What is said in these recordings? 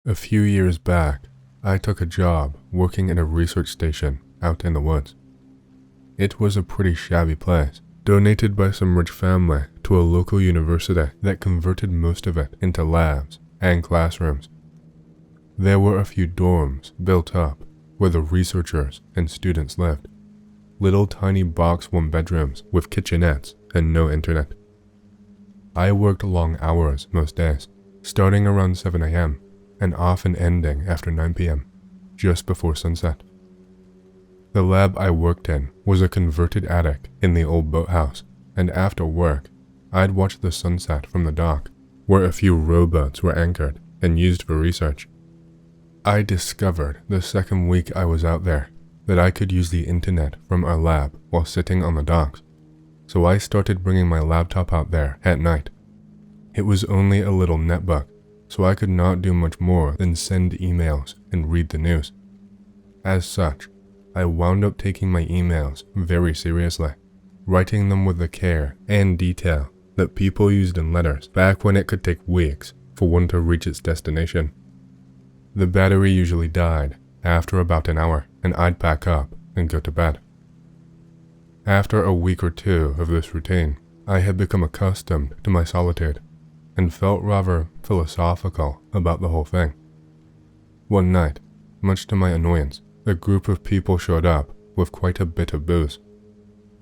A few years back, I took a job working in a research station out in the woods. It was a pretty shabby place, donated by some rich family to a local university that converted most of it into labs and classrooms. There were a few dorms built up where the researchers and students lived. Little tiny box one-bedrooms with kitchenettes and no internet. I worked long hours most days, starting around 7 a.m. and often ending after 9 p.m., just before sunset. The lab I worked in was a converted attic in the old boathouse, and after work, I'd watch the sunset from the dock, where a few rowboats were anchored and used for research. I discovered the second week I was out there that I could use the internet from our lab while sitting on the docks, so I started bringing my laptop out there at night. It was only a little netbook, so I could not do much more than send emails and read the news. As such, I wound up taking my emails very seriously, writing them with the care and detail that people used in letters back when it could take weeks for one to reach its destination. The battery usually died after about an hour, and I'd pack up and go to bed. After a week or two of this routine, I had become accustomed to my solitude and felt rather philosophical about the whole thing. One night, much to my annoyance, a group of people showed up with quite a bit of booze.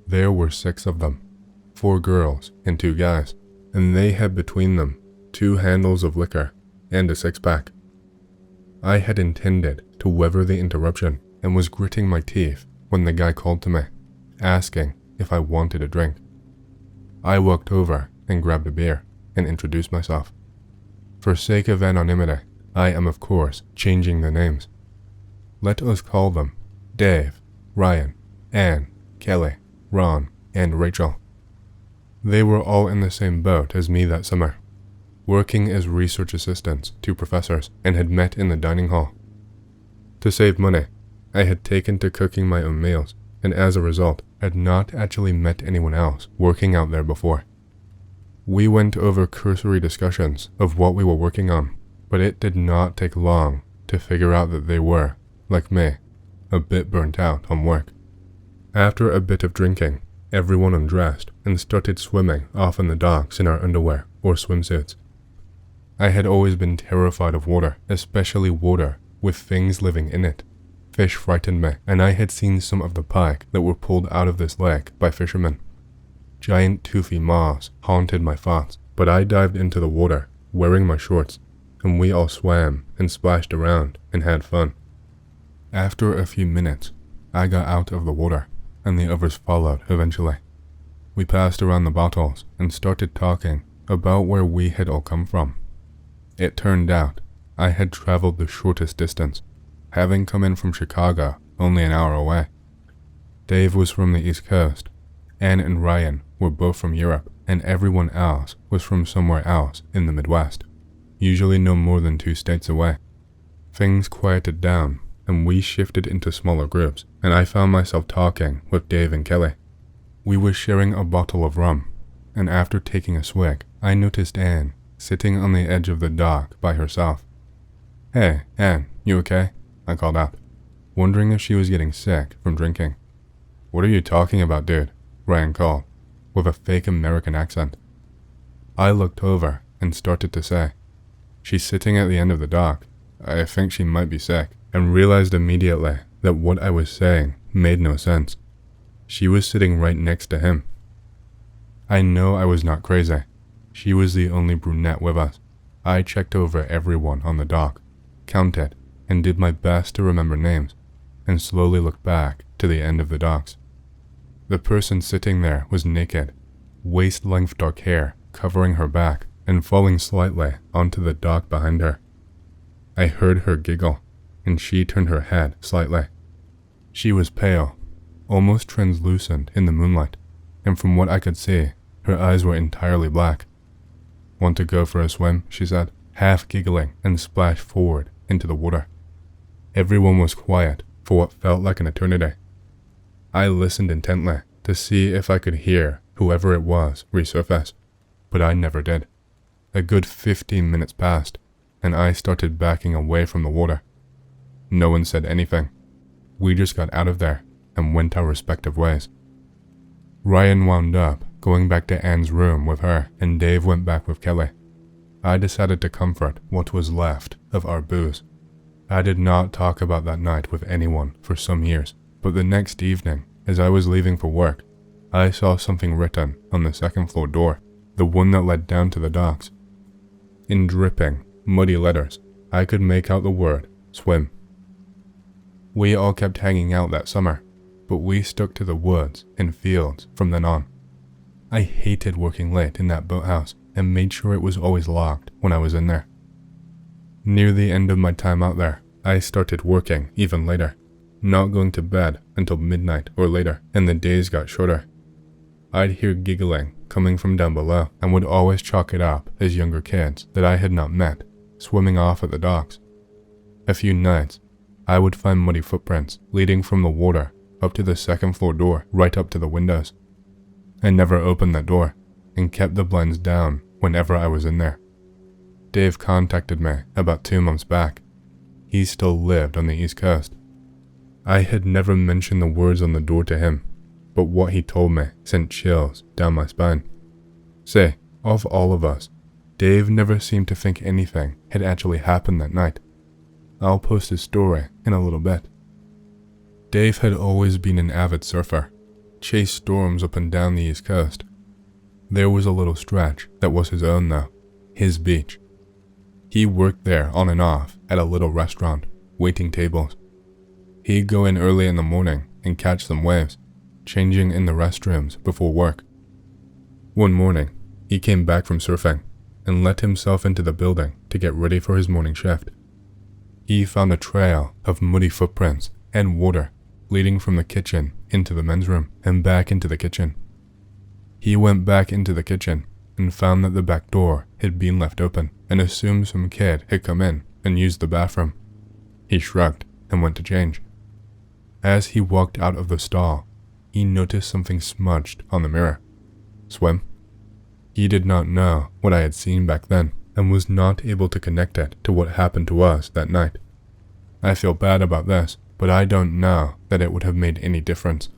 There were 6 of them, 4 girls and 2 guys, and they had between them 2 handles of liquor and a 6-pack. I had intended to weather the interruption and was gritting my teeth when the guy called to me, asking if I wanted a drink. I walked over and grabbed a beer and introduced myself. For sake of anonymity, I am of course changing the names. Let us call them Dave, Ryan, Ann, Kelly, Ron, and Rachel. They were all in the same boat as me that summer, working as research assistants to professors, and had met in the dining hall. To save money, I had taken to cooking my own meals, and as a result, had not actually met anyone else working out there before. We went over cursory discussions of what we were working on, but it did not take long to figure out that they were, like me, a bit burnt out on work. After a bit of drinking, everyone undressed and started swimming off in the docks in our underwear or swimsuits. I had always been terrified of water, especially water with things living in it. Fish frightened me, and I had seen some of the pike that were pulled out of this lake by fishermen. Giant toothy moths haunted my thoughts, but I dived into the water, wearing my shorts, and we all swam and splashed around and had fun. After a few minutes, I got out of the water, and the others followed eventually. We passed around the bottles and started talking about where we had all come from. It turned out I had traveled the shortest distance, having come in from Chicago only an hour away. Dave was from the East Coast. Ann and Ryan were both from Europe, and everyone else was from somewhere else in the Midwest, usually no more than 2 states away. Things quieted down, and we shifted into smaller groups, and I found myself talking with Dave and Kelly. We were sharing a bottle of rum, and after taking a swig, I noticed Ann sitting on the edge of the dock by herself. "Hey, Ann, you okay?" I called out, wondering if she was getting sick from drinking. "What are you talking about, dude?" Ryan called, with a fake American accent. I looked over and started to say, "She's sitting at the end of the dock. I think she might be sick," and realized immediately that what I was saying made no sense. She was sitting right next to him. I know I was not crazy. She was the only brunette with us. I checked over everyone on the dock, counted, and did my best to remember names, and slowly looked back to the end of the docks. The person sitting there was naked, waist-length dark hair covering her back and falling slightly onto the dock behind her. I heard her giggle, and she turned her head slightly. She was pale, almost translucent in the moonlight, and from what I could see, her eyes were entirely black. "Want to go for a swim?" she said, half giggling, and splashed forward into the water. Everyone was quiet for what felt like an eternity. I listened intently to see if I could hear whoever it was resurface, but I never did. A good 15 minutes passed, and I started backing away from the water. No one said anything. We just got out of there and went our respective ways. Ryan wound up going back to Anne's room with her, and Dave went back with Kelly. I decided to comfort what was left of our booze. I did not talk about that night with anyone for some years, but the next evening, as I was leaving for work, I saw something written on the second floor door, the one that led down to the docks. In dripping, muddy letters, I could make out the word swim. We all kept hanging out that summer, but we stuck to the woods and fields from then on. I hated working late in that boathouse and made sure it was always locked when I was in there. Near the end of my time out there, I started working even later, not going to bed until midnight or later, and the days got shorter. I'd hear giggling coming from down below and would always chalk it up as younger kids that I had not met, swimming off at the docks. A few nights, I would find muddy footprints leading from the water up to the second floor door, right up to the windows. I never opened that door and kept the blinds down whenever I was in there. Dave contacted me about 2 months back. He still lived on the East Coast. I had never mentioned the words on the door to him, but what he told me sent chills down my spine. Say, of all of us, Dave never seemed to think anything had actually happened that night. I'll post his story in a little bit. Dave had always been an avid surfer, chased storms up and down the East Coast. There was a little stretch that was his own though, his beach. He worked there on and off at a little restaurant, waiting tables. He'd go in early in the morning and catch some waves, changing in the restrooms before work. One morning, he came back from surfing and let himself into the building to get ready for his morning shift. He found a trail of muddy footprints and water leading from the kitchen into the men's room and back into the kitchen. He went back into the kitchen and found that the back door had been left open and assumed some kid had come in and used the bathroom. He shrugged and went to change. As he walked out of the stall, he noticed something smudged on the mirror. Swim? He did not know what I had seen back then and was not able to connect it to what happened to us that night. I feel bad about this, but I don't know that it would have made any difference.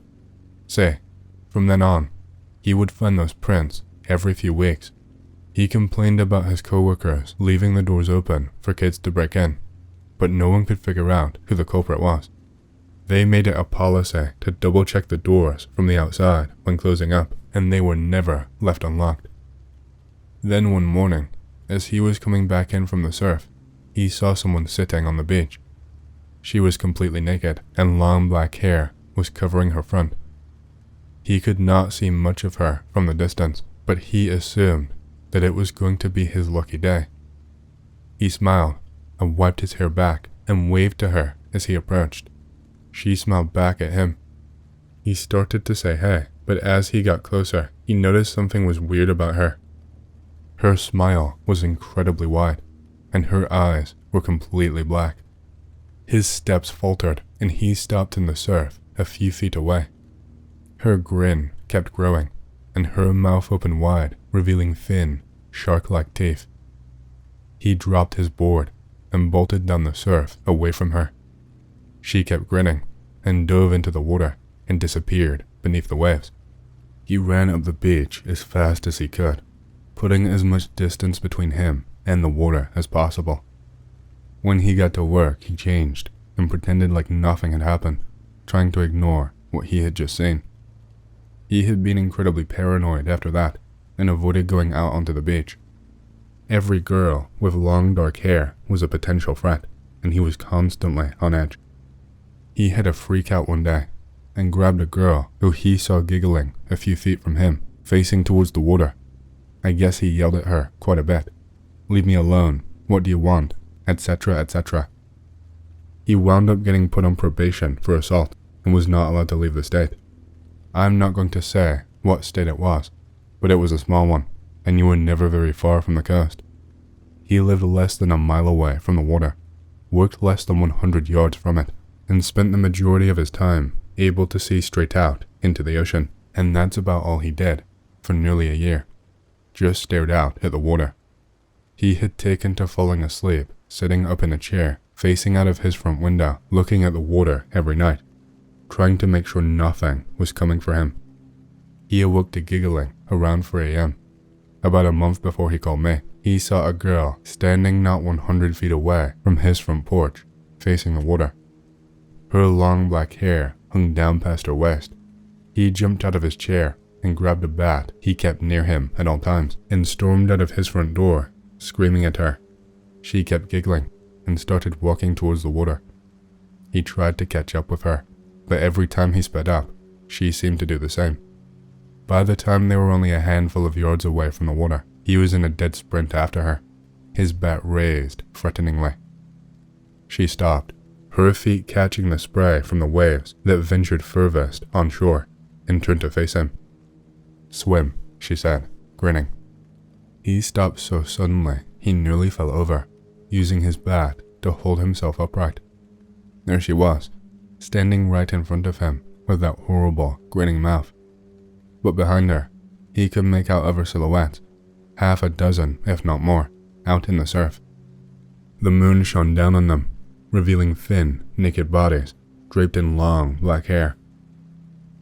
Say, from then on, he would find those prints every few weeks. He complained about his coworkers leaving the doors open for kids to break in, but no one could figure out who the culprit was. They made it a policy to double check the doors from the outside when closing up, and they were never left unlocked. Then one morning, as he was coming back in from the surf, he saw someone sitting on the beach. She was completely naked, and long black hair was covering her front. He could not see much of her from the distance, but he assumed that it was going to be his lucky day. He smiled and wiped his hair back and waved to her as he approached. She smiled back at him. He started to say hey, but as he got closer, he noticed something was weird about her. Her smile was incredibly wide, and her eyes were completely black. His steps faltered, and he stopped in the surf a few feet away. Her grin kept growing, and her mouth opened wide, revealing thin, shark-like teeth. He dropped his board and bolted down the surf away from her. She kept grinning and dove into the water and disappeared beneath the waves. He ran up the beach as fast as he could, putting as much distance between him and the water as possible. When he got to work, he changed and pretended like nothing had happened, trying to ignore what he had just seen. He had been incredibly paranoid after that and avoided going out onto the beach. Every girl with long dark hair was a potential threat, and he was constantly on edge. He had a freak out one day and grabbed a girl who he saw giggling a few feet from him, facing towards the water. I guess he yelled at her quite a bit. "Leave me alone, what do you want?" etc., etc. He wound up getting put on probation for assault and was not allowed to leave the state. I'm not going to say what state it was, but it was a small one, and you were never very far from the coast. He lived less than a mile away from the water, worked less than 100 yards from it, and spent the majority of his time able to see straight out into the ocean, and that's about all he did for nearly a year. Just stared out at the water. He had taken to falling asleep sitting up in a chair, facing out of his front window, looking at the water every night, trying to make sure nothing was coming for him. He awoke to giggling around 4 a.m. About a month before he called me, he saw a girl standing not 100 feet away from his front porch, facing the water. Her long black hair hung down past her waist. He jumped out of his chair and grabbed a bat he kept near him at all times and stormed out of his front door, screaming at her. She kept giggling and started walking towards the water. He tried to catch up with her, but every time he sped up, she seemed to do the same. By the time they were only a handful of yards away from the water, he was in a dead sprint after her, his bat raised threateningly. She stopped, her feet catching the spray from the waves that ventured furthest on shore, and turned to face him. "Swim," she said, grinning. He stopped so suddenly he nearly fell over, using his bat to hold himself upright. There she was, standing right in front of him with that horrible, grinning mouth. But behind her, he could make out other silhouettes, half a dozen, if not more, out in the surf. The moon shone down on them, revealing thin, naked bodies draped in long, black hair.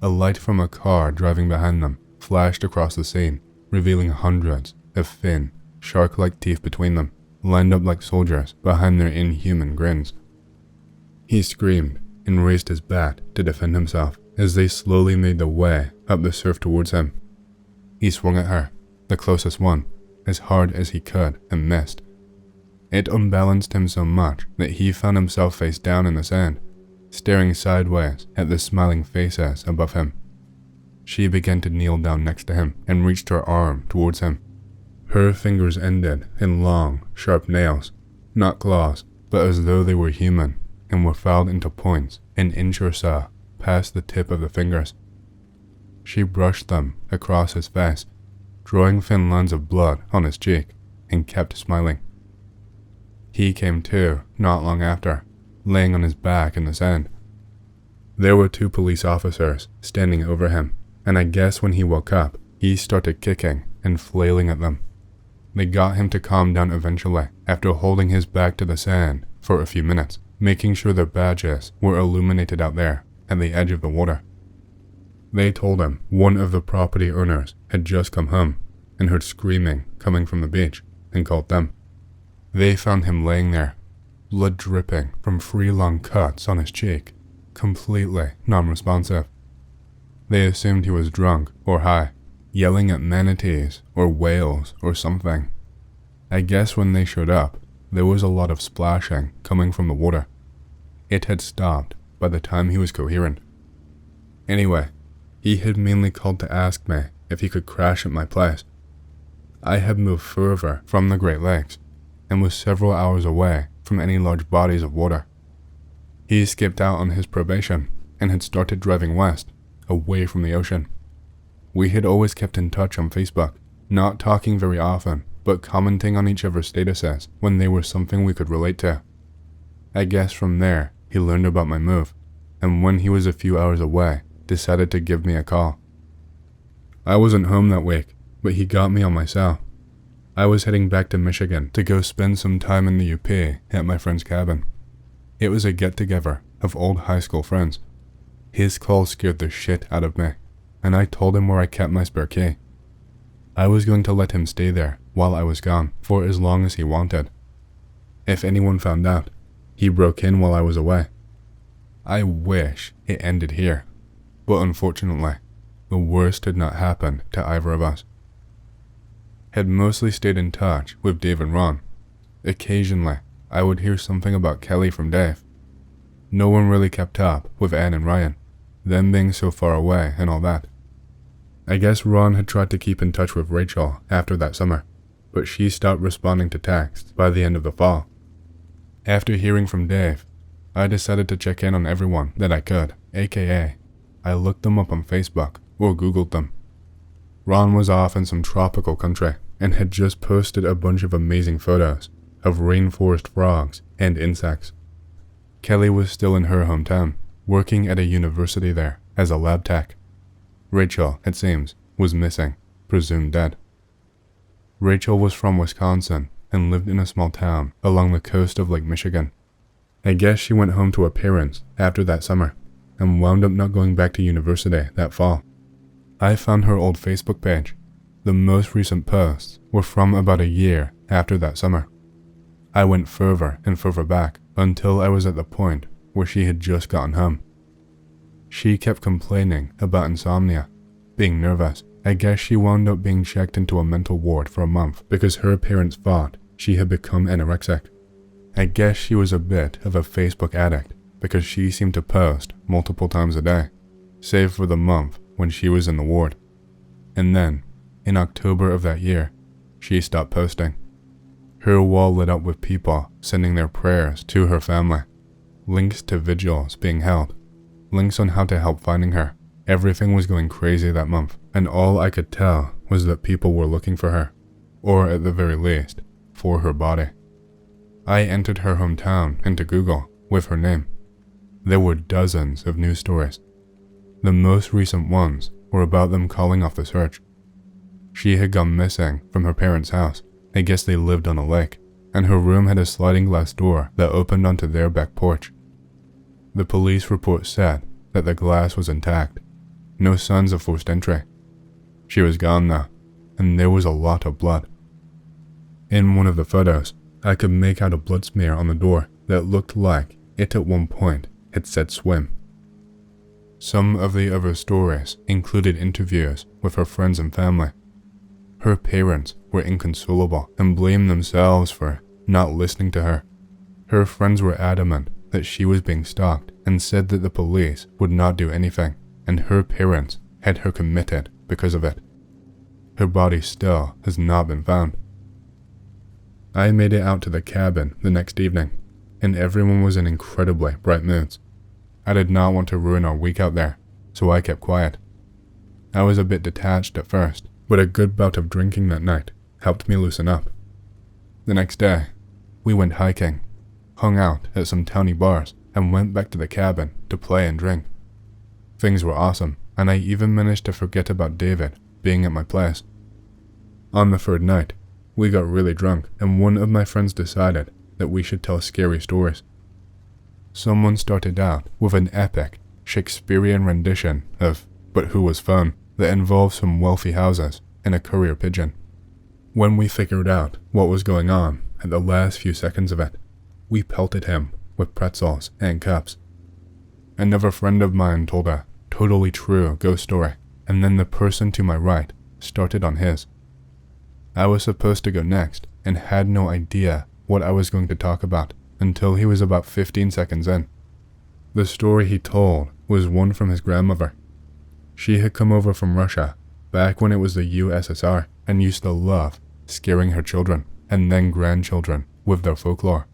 A light from a car driving behind them flashed across the scene, revealing hundreds of thin, shark-like teeth between them, lined up like soldiers behind their inhuman grins. He screamed and raised his bat to defend himself as they slowly made their way up the surf towards him. He swung at her, the closest one, as hard as he could and missed. It unbalanced him so much that he found himself face down in the sand, staring sideways at the smiling faces above him. She began to kneel down next to him and reached her arm towards him. Her fingers ended in long, sharp nails, not claws, but as though they were human and were filed into points an inch or so past the tip of the fingers. She brushed them across his face, drawing thin lines of blood on his cheek, and kept smiling. He came to not long after, laying on his back in the sand. There were 2 police officers standing over him, and I guess when he woke up, he started kicking and flailing at them. They got him to calm down eventually after holding his back to the sand for a few minutes, making sure their badges were illuminated out there at the edge of the water. They told him one of the property owners had just come home and heard screaming coming from the beach and called them. They found him laying there, blood dripping from 3 long cuts on his cheek, completely non-responsive. They assumed he was drunk or high, yelling at manatees or whales or something. I guess when they showed up, there was a lot of splashing coming from the water. It had stopped by the time he was coherent. Anyway, he had mainly called to ask me if he could crash at my place. I had moved further from the Great Lakes and was several hours away from any large bodies of water. He skipped out on his probation and had started driving west, away from the ocean. We had always kept in touch on Facebook, not talking very often, but commenting on each other's statuses when they were something we could relate to. I guess from there, he learned about my move, and when he was a few hours away, decided to give me a call. I wasn't home that week, but he got me on my cell. I was heading back to Michigan to go spend some time in the UP at my friend's cabin. It was a get-together of old high school friends. His call scared the shit out of me, and I told him where I kept my spare key. I was going to let him stay there while I was gone for as long as he wanted. If anyone found out, he broke in while I was away. I wish it ended here, but unfortunately, the worst had not happened to either of us. Had mostly stayed in touch with Dave and Ron. Occasionally, I would hear something about Kelly from Dave. No one really kept up with Anne and Ryan, them being so far away and all that. I guess Ron had tried to keep in touch with Rachel after that summer, but she stopped responding to texts by the end of the fall. After hearing from Dave, I decided to check in on everyone that I could, aka I looked them up on Facebook or Googled them. Ron was off in some tropical country and had just posted a bunch of amazing photos of rainforest frogs and insects. Kelly was still in her hometown, working at a university there as a lab tech. Rachel, it seems, was missing, presumed dead. Rachel was from Wisconsin and lived in a small town along the coast of Lake Michigan. I guess she went home to her parents after that summer and wound up not going back to university that fall. I found her old Facebook page. The most recent posts were from about a year after that summer. I went further and further back until I was at the point where she had just gotten home. She kept complaining about insomnia, being nervous. I guess she wound up being checked into a mental ward for a month because her parents thought she had become anorexic. I guess she was a bit of a Facebook addict because she seemed to post multiple times a day, save for the month when she was in the ward. And then, in October of that year, she stopped posting. Her wall lit up with people sending their prayers to her family, links to vigils being held, links on how to help finding her. Everything was going crazy that month, and all I could tell was that people were looking for her, or at the very least, for her body. I entered her hometown into Google with her name. There were dozens of news stories. The most recent ones were about them calling off the search. She had gone missing from her parents' house. I guess they lived on a lake, and her room had a sliding glass door that opened onto their back porch. The police report said that the glass was intact. No signs of forced entry. She was gone now, and there was a lot of blood. In one of the photos, I could make out a blood smear on the door that looked like it at one point had said swim. Some of the other stories included interviews with her friends and family. Her parents were inconsolable and blamed themselves for not listening to her. Her friends were adamant that she was being stalked and said that the police would not do anything, and her parents had her committed because of it. Her body still has not been found. I made it out to the cabin the next evening, and everyone was in incredibly bright moods. I did not want to ruin our week out there, so I kept quiet. I was a bit detached at first, but a good bout of drinking that night helped me loosen up. The next day, we went hiking, hung out at some towny bars, and went back to the cabin to play and drink. Things were awesome, and I even managed to forget about David being at my place. On the third night, we got really drunk, and one of my friends decided that we should tell scary stories. Someone started out with an epic Shakespearean rendition of But Who Was Fun that involved some wealthy houses and a courier pigeon. When we figured out what was going on at the last few seconds of it, we pelted him with pretzels and cups. Another friend of mine told a totally true ghost story, and then the person to my right started on his. I was supposed to go next and had no idea what I was going to talk about until he was about 15 seconds in. The story he told was one from his grandmother. She had come over from Russia back when it was the USSR and used to love scaring her children and then grandchildren with their folklore.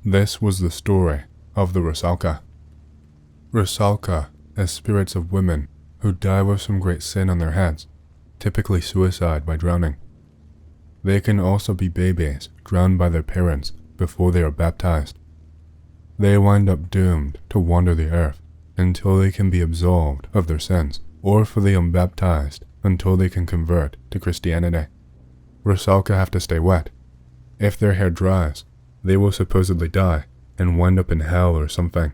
This was the story of the Rusalka. Rusalka as spirits of women who die with some great sin on their heads, typically suicide by drowning. They can also be babies drowned by their parents before they are baptized. They wind up doomed to wander the earth until they can be absolved of their sins, or for the unbaptized until they can convert to Christianity. Rusalka have to stay wet. If their hair dries, they will supposedly die and wind up in hell or something.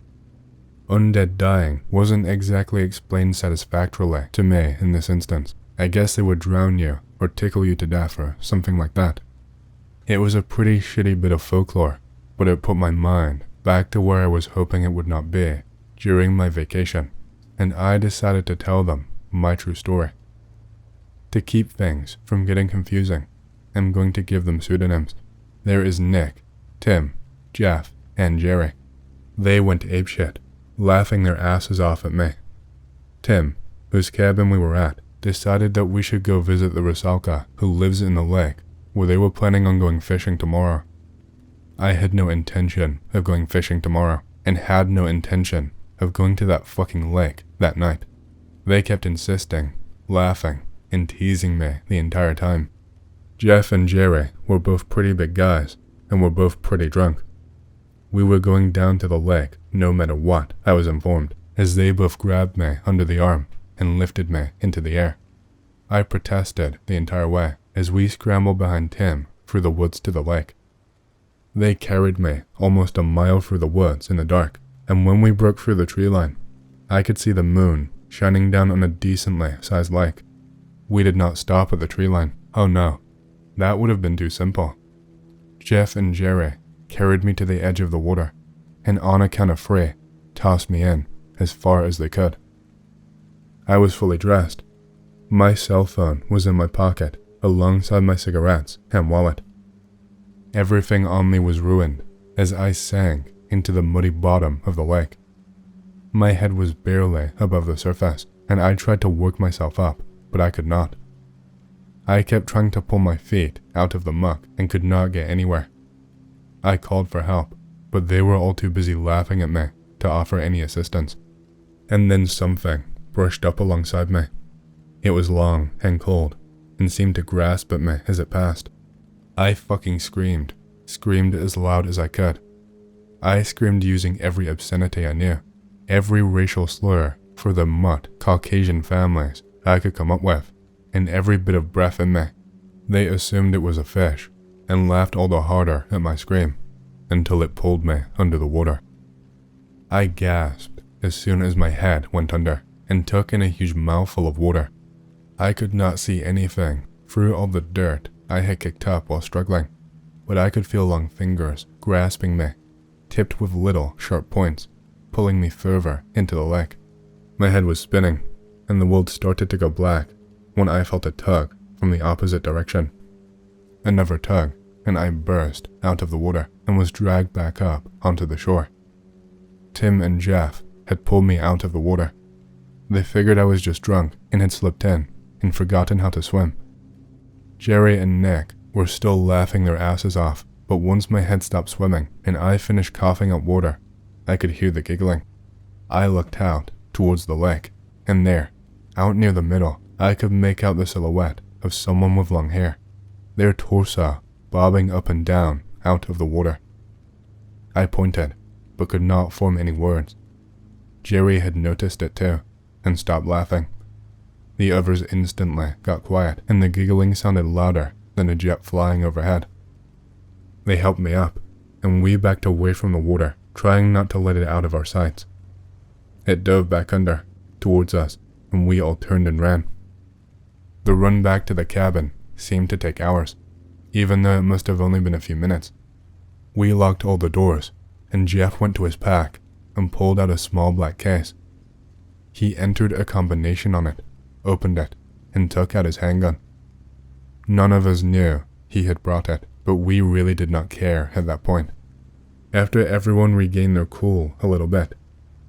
Undead dying wasn't exactly explained satisfactorily to me in this instance. I guess they would drown you or tickle you to death or something like that. It was a pretty shitty bit of folklore, but it put my mind back to where I was hoping it would not be during my vacation, and I decided to tell them my true story. To keep things from getting confusing, I'm going to give them pseudonyms. There is Nick, Tim, Jeff, and Jerry. They went apeshit, laughing their asses off at me. Tim, whose cabin we were at, decided that we should go visit the Rusalka who lives in the lake where they were planning on going fishing tomorrow. I had no intention of going fishing tomorrow and had no intention of going to that fucking lake that night. They kept insisting, laughing, and teasing me the entire time. Jeff and Jerry were both pretty big guys and were both pretty drunk. We were going down to the lake no matter what, I was informed, as they both grabbed me under the arm and lifted me into the air. I protested the entire way as we scrambled behind Tim through the woods to the lake. They carried me almost a mile through the woods in the dark, and when we broke through the tree line, I could see the moon shining down on a decently sized lake. We did not stop at the tree line. Oh no, that would have been too simple. Jeff and Jerry carried me to the edge of the water, and on a count of three, tossed me in as far as they could. I was fully dressed. My cell phone was in my pocket alongside my cigarettes and wallet. Everything on me was ruined as I sank into the muddy bottom of the lake. My head was barely above the surface, and I tried to work myself up, but I could not. I kept trying to pull my feet out of the muck and could not get anywhere. I called for help, but they were all too busy laughing at me to offer any assistance. And then something brushed up alongside me. It was long and cold, and seemed to grasp at me as it passed. I fucking screamed as loud as I could. I screamed using every obscenity I knew, every racial slur for the mutt Caucasian families I could come up with, and every bit of breath in me. They assumed it was a fish, and laughed all the harder at my scream, until it pulled me under the water. I gasped as soon as my head went under, and took in a huge mouthful of water. I could not see anything through all the dirt I had kicked up while struggling, but I could feel long fingers grasping me, tipped with little sharp points, pulling me further into the lake. My head was spinning, and the world started to go black when I felt a tug from the opposite direction. Another tug, and I burst out of the water and was dragged back up onto the shore. Tim and Jeff had pulled me out of the water. They figured I was just drunk and had slipped in and forgotten how to swim. Jerry and Nick were still laughing their asses off, but once my head stopped swimming and I finished coughing up water, I could hear the giggling. I looked out towards the lake, and there, out near the middle, I could make out the silhouette of someone with long hair, their torso bobbing up and down out of the water. I pointed, but could not form any words. Jerry had noticed it too, and stopped laughing. The others instantly got quiet, and the giggling sounded louder than a jet flying overhead. They helped me up, and we backed away from the water, trying not to let it out of our sights. It dove back under, towards us, and we all turned and ran. The run back to the cabin seemed to take hours, even though it must have only been a few minutes. We locked all the doors, and Jeff went to his pack and pulled out a small black case. He entered a combination on it, opened it, and took out his handgun. None of us knew he had brought it, but we really did not care at that point. After everyone regained their cool a little bit,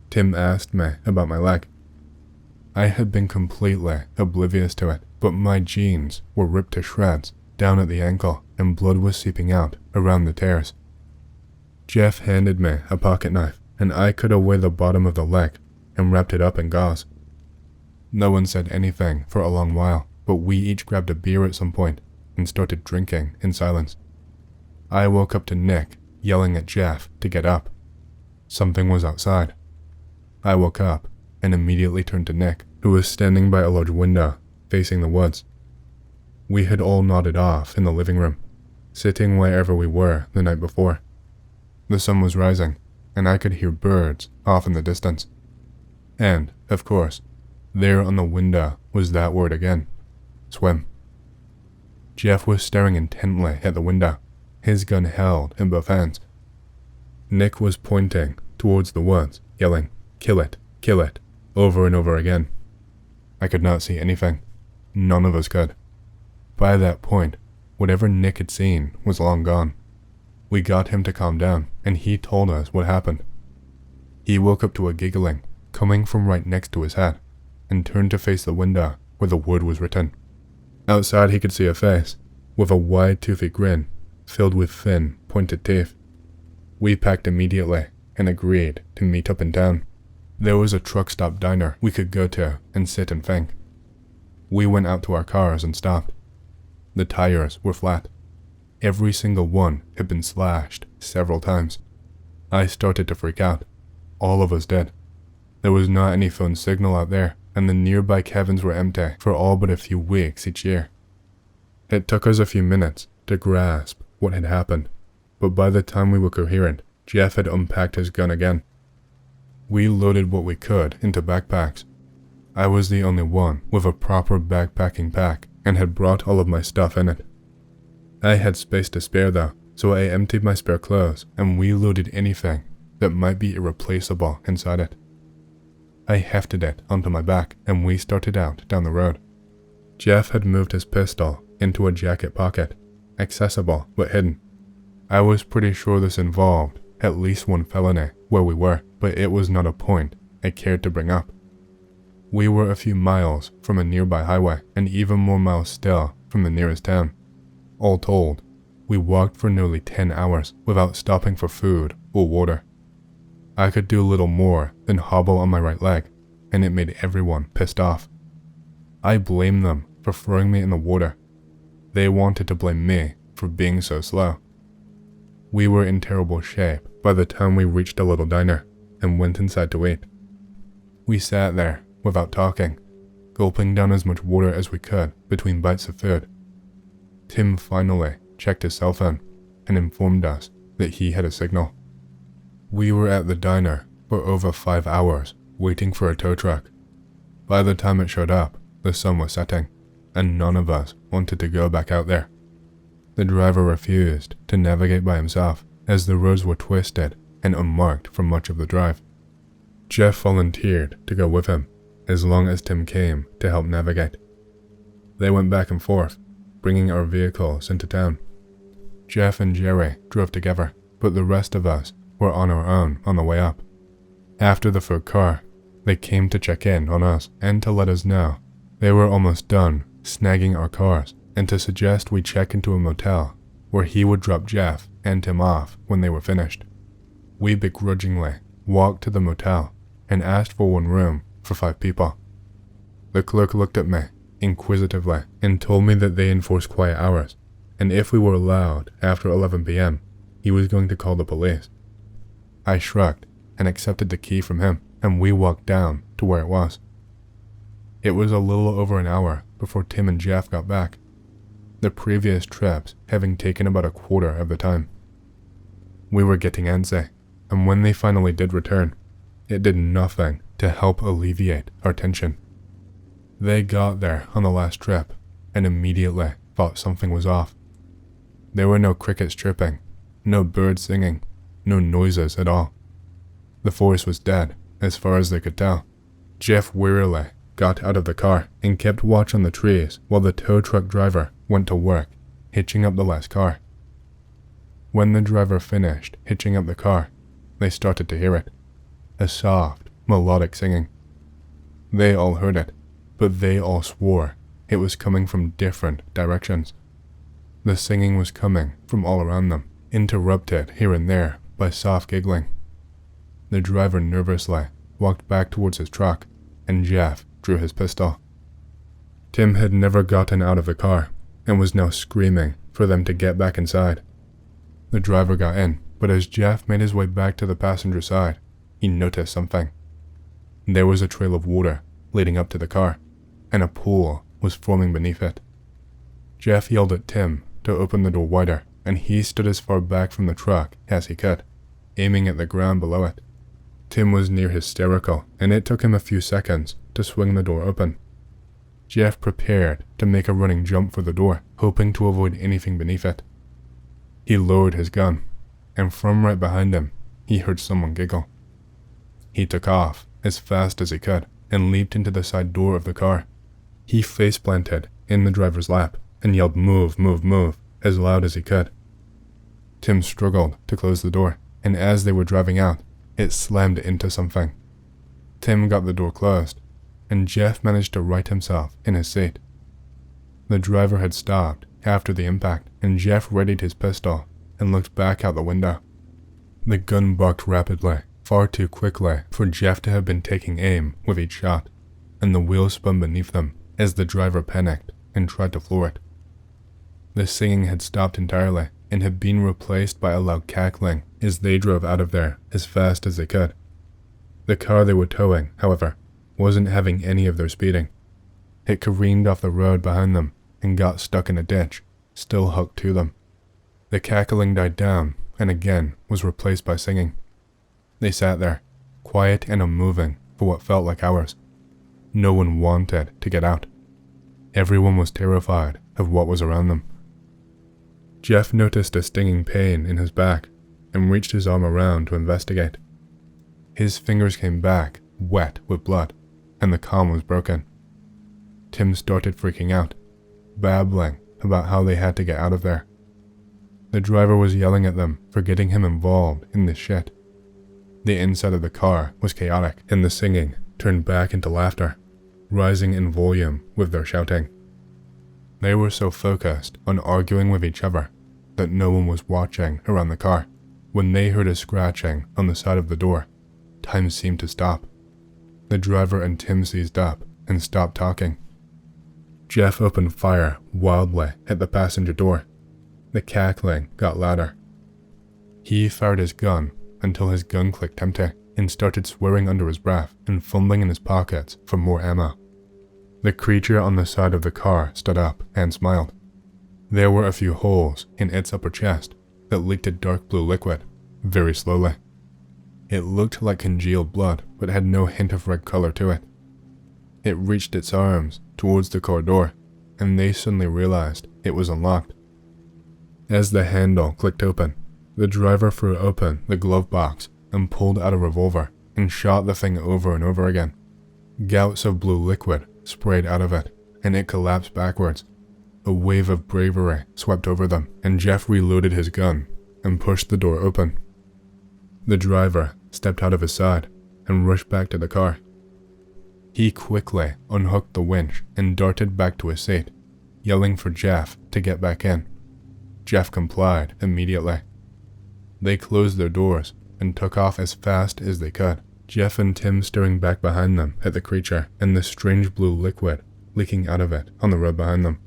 Tim asked me about my leg. I had been completely oblivious to it, but my jeans were ripped to shreds down at the ankle, and blood was seeping out around the tears. Jeff handed me a pocket knife, and I cut away the bottom of the leg and wrapped it up in gauze. No one said anything for a long while, but we each grabbed a beer at some point and started drinking in silence. I woke up to Nick yelling at Jeff to get up. Something was outside. I woke up and immediately turned to Nick, who was standing by a large window facing the woods. We had all nodded off in the living room, sitting wherever we were the night before. The sun was rising, and I could hear birds off in the distance. And, of course, there on the window was that word again: swim. Jeff was staring intently at the window, his gun held in both hands. Nick was pointing towards the woods, yelling, kill it, over and over again. I could not see anything. None of us could. By that point, whatever Nick had seen was long gone. We got him to calm down, and he told us what happened. He woke up to a giggling coming from right next to his head, and turned to face the window where the word was written. Outside he could see a face, with a wide toothy grin, filled with thin, pointed teeth. We packed immediately, and agreed to meet up in town. There was a truck stop diner we could go to and sit and think. We went out to our cars and stopped. The tires were flat. Every single one had been slashed several times. I started to freak out. All of us did. There was not any phone signal out there, and the nearby cabins were empty for all but a few weeks each year. It took us a few minutes to grasp what had happened, but by the time we were coherent, Jeff had unpacked his gun again. We loaded what we could into backpacks. I was the only one with a proper backpacking pack and had brought all of my stuff in it. I had space to spare though, so I emptied my spare clothes and we loaded anything that might be irreplaceable inside it. I hefted it onto my back and we started out down the road. Jeff had moved his pistol into a jacket pocket, accessible but hidden. I was pretty sure this involved at least one felony where we were, but it was not a point I cared to bring up. We were a few miles from a nearby highway and even more miles still from the nearest town. All told, we walked for nearly 10 hours without stopping for food or water. I could do little more than hobble on my right leg, and it made everyone pissed off. I blamed them for throwing me in the water. They wanted to blame me for being so slow. We were in terrible shape by the time we reached a little diner and went inside to eat. We sat there without talking, gulping down as much water as we could between bites of food. Tim finally checked his cell phone and informed us that he had a signal. We were at the diner for over 5 hours waiting for a tow truck. By the time it showed up, the sun was setting, and none of us wanted to go back out there. The driver refused to navigate by himself as the roads were twisted and unmarked for much of the drive. Jeff volunteered to go with him as long as Tim came to help navigate. They went back and forth, bringing our vehicles into town. Jeff and Jerry drove together, but the rest of us were on our own on the way up. After the third car, they came to check in on us and to let us know they were almost done snagging our cars and to suggest we check into a motel where he would drop Jeff and Tim off when they were finished. We begrudgingly walked to the motel and asked for one room for 5 people. The clerk looked at me inquisitively and told me that they enforced quiet hours, and if we were allowed after 11 p.m., he was going to call the police. I shrugged and accepted the key from him, and we walked down to where it was. It was a little over an hour before Tim and Jeff got back, the previous trips having taken about a quarter of the time. We were getting antsy, and when they finally did return, it did nothing to help alleviate our tension. They got there on the last trip and immediately thought something was off. There were no crickets chirping, no birds singing, no noises at all. The forest was dead as far as they could tell. Jeff wearily got out of the car and kept watch on the trees while the tow truck driver went to work hitching up the last car. When the driver finished hitching up the car, they started to hear it, a soft, melodic singing. They all heard it, but they all swore it was coming from different directions. The singing was coming from all around them, interrupted here and there by soft giggling. The driver nervously walked back towards his truck, and Jeff drew his pistol. Tim had never gotten out of the car and was now screaming for them to get back inside. The driver got in, but as Jeff made his way back to the passenger side, he noticed something. There was a trail of water leading up to the car, and a pool was forming beneath it. Jeff yelled at Tim to open the door wider, and he stood as far back from the truck as he could, aiming at the ground below it. Tim was near hysterical, and it took him a few seconds to swing the door open. Jeff prepared to make a running jump for the door, hoping to avoid anything beneath it. He lowered his gun, and from right behind him, he heard someone giggle. He took off as fast as he could and leaped into the side door of the car. He face-planted in the driver's lap and yelled, "Move, move, move," as loud as he could. Tim struggled to close the door, and as they were driving out, it slammed into something. Tim got the door closed, and Jeff managed to right himself in his seat. The driver had stopped after the impact, and Jeff readied his pistol and looked back out the window. The gun bucked rapidly, far too quickly for Jeff to have been taking aim with each shot, and the wheels spun beneath them as the driver panicked and tried to floor it. The singing had stopped entirely and had been replaced by a loud cackling as they drove out of there as fast as they could. The car they were towing, however, wasn't having any of their speeding. It careened off the road behind them and got stuck in a ditch, still hooked to them. The cackling died down and again was replaced by singing. They sat there, quiet and unmoving for what felt like hours. No one wanted to get out. Everyone was terrified of what was around them. Jeff noticed a stinging pain in his back and reached his arm around to investigate. His fingers came back, wet with blood, and the calm was broken. Tim started freaking out, babbling about how they had to get out of there. The driver was yelling at them for getting him involved in this shit. The inside of the car was chaotic, and the singing turned back into laughter, rising in volume with their shouting. They were so focused on arguing with each other that no one was watching around the car. When they heard a scratching on the side of the door, time seemed to stop. The driver and Tim seized up and stopped talking. Jeff opened fire wildly at the passenger door. The cackling got louder. He fired his gun until his gun clicked empty and started swearing under his breath and fumbling in his pockets for more ammo. The creature on the side of the car stood up and smiled. There were a few holes in its upper chest that leaked a dark blue liquid, very slowly. It looked like congealed blood, but had no hint of red color to it. It reached its arms towards the car door, and they suddenly realized it was unlocked. As the handle clicked open, the driver threw open the glove box and pulled out a revolver and shot the thing over and over again. Gouts of blue liquid sprayed out of it, and it collapsed backwards. A wave of bravery swept over them, and Jeff reloaded his gun and pushed the door open. The driver stepped out of his side and rushed back to the car. He quickly unhooked the winch and darted back to his seat, yelling for Jeff to get back in. Jeff complied immediately. They closed their doors and took off as fast as they could, Jeff and Tim staring back behind them at the creature and the strange blue liquid leaking out of it on the road behind them.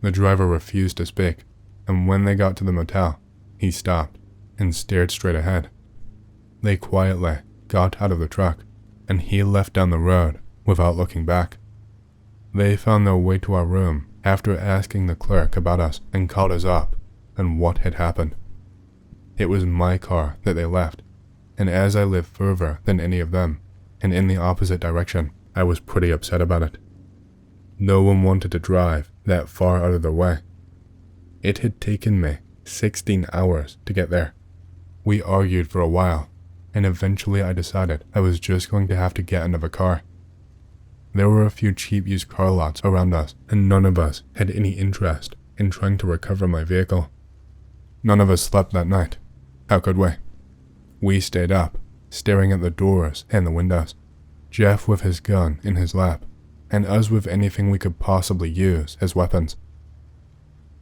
The driver refused to speak, and when they got to the motel, he stopped and stared straight ahead. They quietly got out of the truck, and he left down the road without looking back. They found their way to our room after asking the clerk about us and called us up and what had happened. It was my car that they left, and as I lived further than any of them, and in the opposite direction, I was pretty upset about it. No one wanted to drive that far out of their way. It had taken me 16 hours to get there. We argued for a while, and eventually I decided I was just going to have to get another car. There were a few cheap used car lots around us, and none of us had any interest in trying to recover my vehicle. None of us slept that night. How could we? We stayed up, staring at the doors and the windows, Jeff with his gun in his lap, and us with anything we could possibly use as weapons.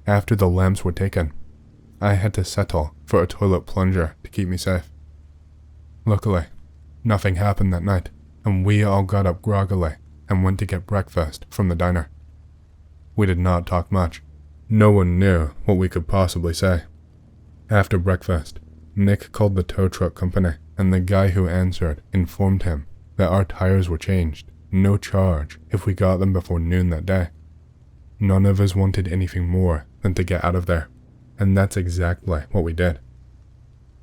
After the lamps were taken, I had to settle for a toilet plunger to keep me safe. Luckily, nothing happened that night, and we all got up groggily and went to get breakfast from the diner. We did not talk much. No one knew what we could possibly say. After breakfast, Nick called the tow truck company, and the guy who answered informed him that our tires were changed, no charge if we got them before noon that day. None of us wanted anything more than to get out of there, and that's exactly what we did.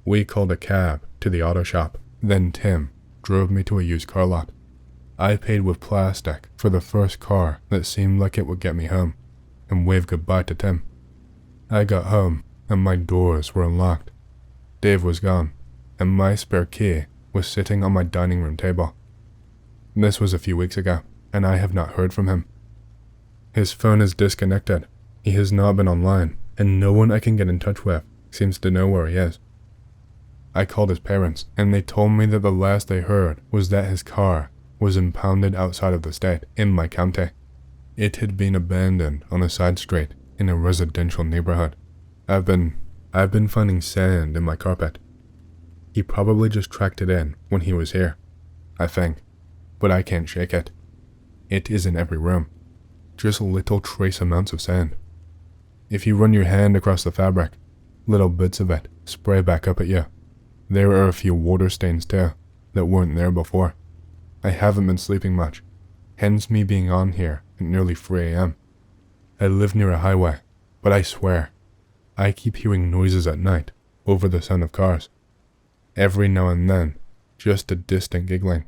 We called a cab to the auto shop, then Tim drove me to a used car lot. I paid with plastic for the first car that seemed like it would get me home, and waved goodbye to Tim. I got home, and my doors were unlocked. Dave was gone, and my spare key was sitting on my dining room table. This was a few weeks ago, and I have not heard from him. His phone is disconnected, he has not been online, and no one I can get in touch with seems to know where he is. I called his parents, and they told me that the last they heard was that his car was impounded outside of the state, in my county. It had been abandoned on a side street in a residential neighborhood. I've been finding sand in my carpet. He probably just tracked it in when he was here, I think, but I can't shake it. It is in every room, just little trace amounts of sand. If you run your hand across the fabric, little bits of it spray back up at you. There are a few water stains too, that weren't there before. I haven't been sleeping much, hence me being on here at nearly 3 a.m. I live near a highway, but I swear, I keep hearing noises at night over the sound of cars. Every now and then, just a distant giggling.